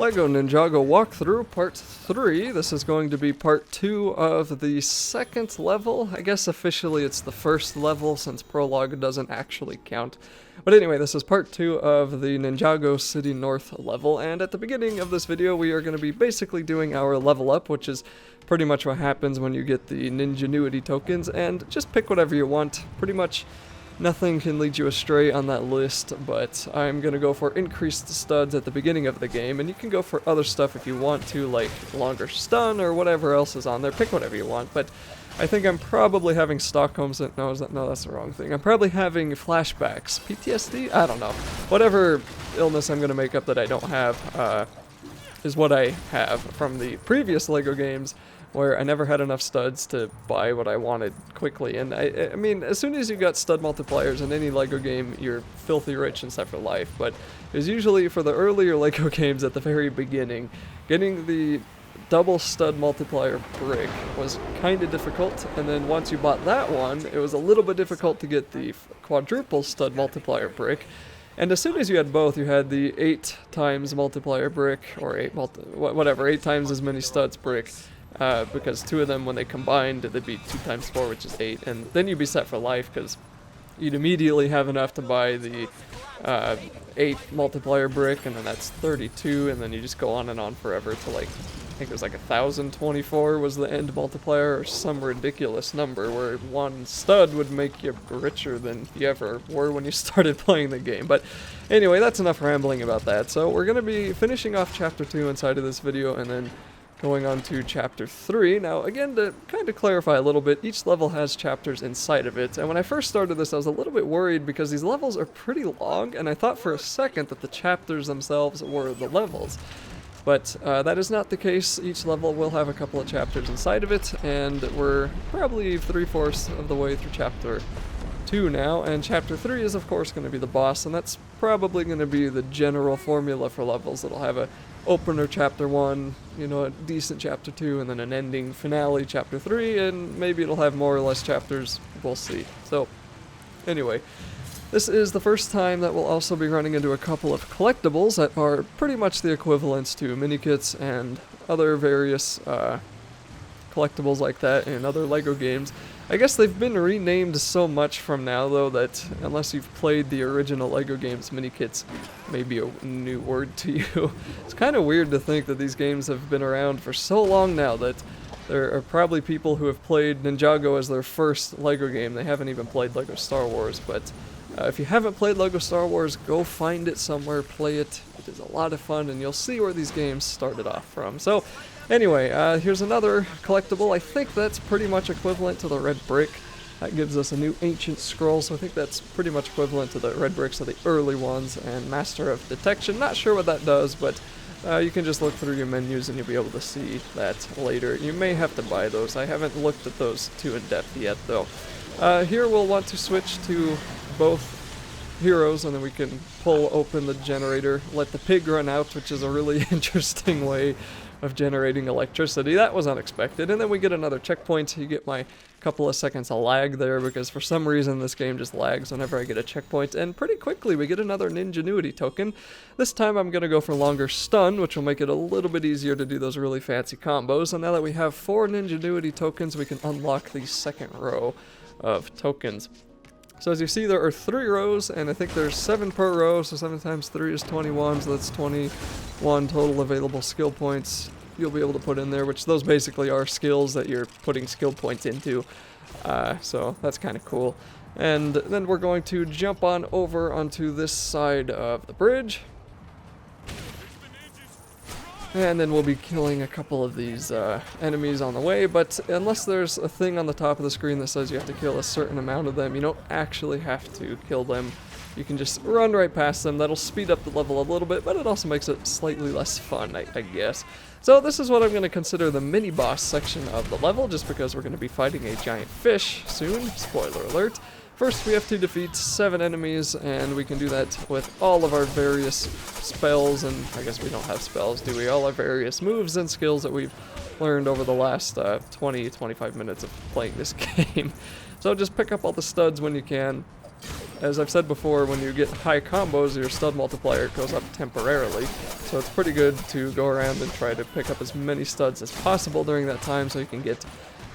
Lego Ninjago Walkthrough Part 3. This is going to be Part 2 of the second level. I guess officially it's the first level since Prologue doesn't actually count. But anyway, this is Part 2 of the Ninjago City North level, and at the beginning of this video we are going to be basically doing our level up, which is pretty much what happens when you get the Ninjanuity tokens, and just pick whatever you want. Pretty much nothing can lead you astray on that list, but I'm going to go for increased studs at the beginning of the game, and you can go for other stuff if you want to, like longer stun or whatever else is on there. Pick whatever you want, but I think I'm probably having Stockholm no, that's the wrong thing. I'm probably having flashbacks. PTSD? I don't know. Whatever illness I'm going to make up that I don't have is what I have from the previous Lego games, where I never had enough studs to buy what I wanted quickly. And I mean, as soon as you got stud multipliers in any Lego game, you're filthy rich and set for life. But it was usually for the earlier Lego games at the very beginning, getting the double stud multiplier brick was kind of difficult. And then once you bought that one, it was a little bit difficult to get the quadruple stud multiplier brick. And as soon as you had both, you had the 8 times multiplier brick, or 8 times as many studs brick. Because two of them, when they combined, they'd be 2 times 4, which is 8, and then you'd be set for life, because you'd immediately have enough to buy the 8 multiplier brick, and then that's 32, and then you just go on and on forever to, like, I think it was like 1024 was the end multiplier, or some ridiculous number, where one stud would make you richer than you ever were when you started playing the game. But anyway, that's enough rambling about that. So we're going to be finishing off Chapter 2 inside of this video, and then going on to Chapter 3. Now, again, to kind of clarify a little bit, each level has chapters inside of it, and when I first started this I was a little bit worried because these levels are pretty long, and I thought for a second that the chapters themselves were the levels. But that is not the case. Each level will have a couple of chapters inside of it, and we're probably 3/4 of the way through Chapter 2 now, and Chapter 3 is of course going to be the boss, and that's probably going to be the general formula for levels. It'll have a opener Chapter 1, you know, a decent Chapter 2, and then an ending finale Chapter 3, and maybe it'll have more or less chapters, we'll see. So, anyway, this is the first time that we'll also be running into a couple of collectibles that are pretty much the equivalents to mini-kits and other various collectibles like that in other Lego games. I guess they've been renamed so much from now, though, that unless you've played the original Lego games, mini-kits may be a new word to you. It's kind of weird to think that these games have been around for so long now that there are probably people who have played Ninjago as their first Lego game. They haven't even played Lego Star Wars, but if you haven't played Lego Star Wars, go find it somewhere, play it. It is a lot of fun, and you'll see where these games started off from. So, anyway, here's another collectible. I think that's pretty much equivalent to the red brick. That gives us a new ancient scroll, so I think that's pretty much equivalent to the red bricks of the early ones. And Master of Detection, not sure what that does, but you can just look through your menus and you'll be able to see that later. You may have to buy those. I haven't looked at those too in depth yet, though. Here we'll want to switch to both heroes, and then we can pull open the generator, let the pig run out, which is a really interesting way of generating electricity. That was unexpected. And then we get another checkpoint. You get my couple of seconds of lag there, because for some reason this game just lags whenever I get a checkpoint, and pretty quickly we get another Ninjanuity token. This time I'm going to go for longer stun, which will make it a little bit easier to do those really fancy combos. And now that we have 4 Ninjanuity tokens, we can unlock the second row of tokens. So as you see, there are 3 rows, and I think there's 7 per row, so 7 times 3 is 21, so that's 21 total available skill points you'll be able to put in there, which those basically are skills that you're putting skill points into, so that's kind of cool. And then we're going to jump on over onto this side of the bridge, and then we'll be killing a couple of these enemies on the way, but unless there's a thing on the top of the screen that says you have to kill a certain amount of them, you don't actually have to kill them. You can just run right past them. That'll speed up the level a little bit, but it also makes it slightly less fun, I guess. So this is what I'm going to consider the mini-boss section of the level, just because we're going to be fighting a giant fish soon. Spoiler alert. First, we have to defeat 7 enemies, and we can do that with all of our various spells, and I guess we don't have spells, do we? All our various moves and skills that we've learned over the last 20-25 minutes of playing this game. So just pick up all the studs when you can, as I've said before, when you get high combos, your stud multiplier goes up temporarily. So it's pretty good to go around and try to pick up as many studs as possible during that time so you can get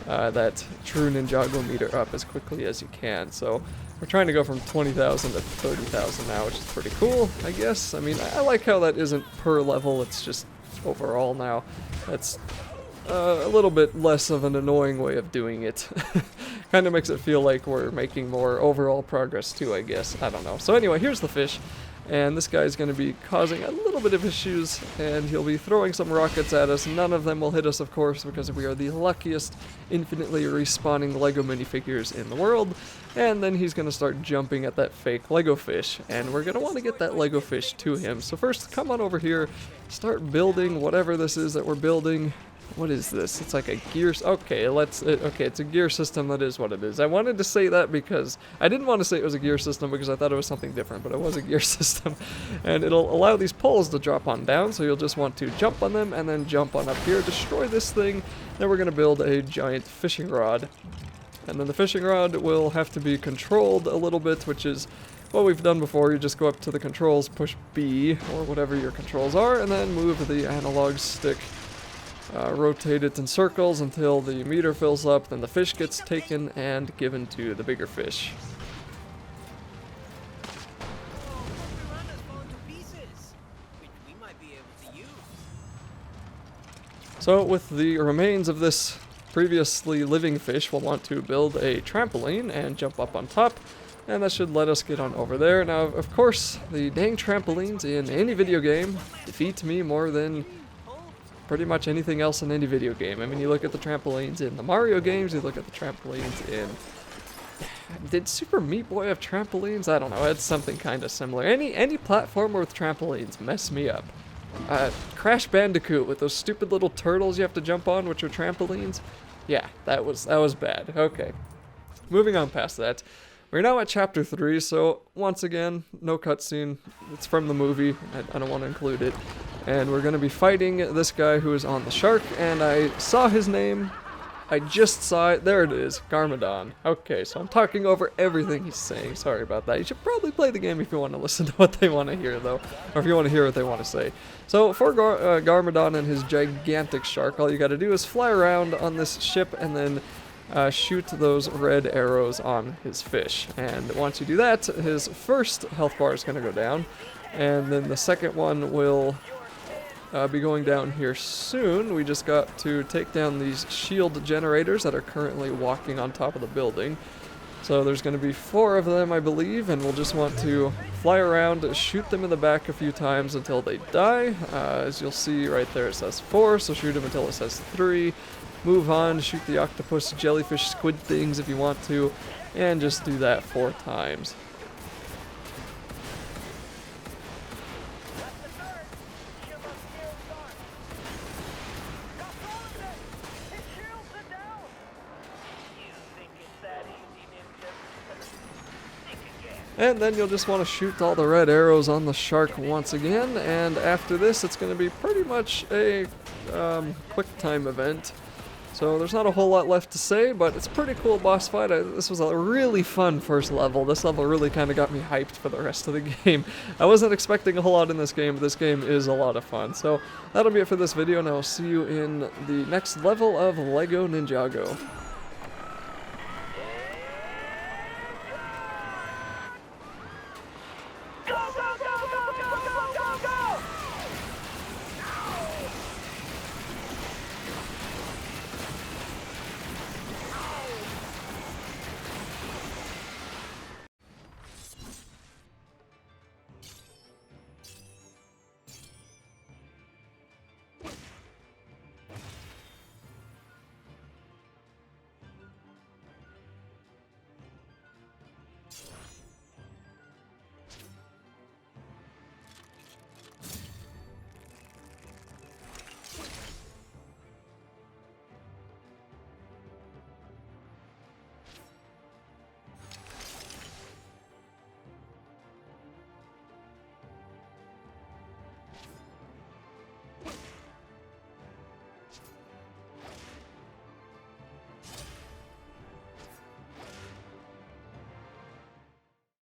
that true Ninjago meter up as quickly as you can. So we're trying to go from 20,000 to 30,000 now, which is pretty cool, I guess. I mean, I like how that isn't per level, it's just overall now. That's a little bit less of an annoying way of doing it. Kind of makes it feel like we're making more overall progress too, I guess. I don't know. So anyway, here's the fish. And this guy's going to be causing a little bit of issues, and he'll be throwing some rockets at us. None of them will hit us, of course, because we are the luckiest infinitely respawning Lego minifigures in the world. And then he's going to start jumping at that fake Lego fish, and we're going to want to get that Lego fish to him. So first, come on over here, start building whatever this is that we're building. What is this? It's like a gear... Okay, okay, it's a gear system. That is what it is. I wanted to say that because... I didn't want to say it was a gear system because I thought it was something different, but it was a gear system. And it'll allow these poles to drop on down, so you'll just want to jump on them and then jump on up here, destroy this thing. Then we're going to build a giant fishing rod. And then the fishing rod will have to be controlled a little bit, which is what we've done before. You just go up to the controls, push B, or whatever your controls are, and then move the analog stick. Rotate it in circles until the meter fills up, then the fish gets taken and given to the bigger fish. So with the remains of this previously living fish, we'll want to build a trampoline and jump up on top, and that should let us get on over there. Now, of course, the dang trampolines in any video game defeat me more than pretty much anything else in any video game. I mean, you look at the trampolines in the Mario games, you look at the trampolines in... Did Super Meat Boy have trampolines? I don't know, it's something kind of similar. Any platformer with trampolines mess me up. Crash Bandicoot with those stupid little turtles you have to jump on, which are trampolines. Yeah, that was bad. Okay. Moving on past that. We're now at Chapter 3, so once again, no cutscene. It's from the movie. I don't want to include it. And we're going to be fighting this guy who is on the shark, and I saw his name. I just saw it. There it is, Garmadon. Okay, so I'm talking over everything he's saying. Sorry about that. You should probably play the game if you want to listen to what they want to hear, though. Or if you want to hear what they want to say. So for Garmadon and his gigantic shark, all you got to do is fly around on this ship and then shoot those red arrows on his fish. And once you do that, his first health bar is going to go down. And then the second one will... be going down here soon. We just got to take down these shield generators that are currently walking on top of the building. So there's going to be 4 of them, I believe, and we'll just want to fly around, shoot them in the back a few times until they die. As you'll see right there, it says 4, so shoot them until it says 3. Move on, shoot the octopus, jellyfish, squid things if you want to, and just do that 4 times. And then you'll just want to shoot all the red arrows on the shark once again, and after this it's going to be pretty much a quick time event. So there's not a whole lot left to say, but it's a pretty cool boss fight. This was a really fun first level. This level really kind of got me hyped for the rest of the game. I wasn't expecting a whole lot in this game, but this game is a lot of fun. So that'll be it for this video, and I'll see you in the next level of Lego Ninjago.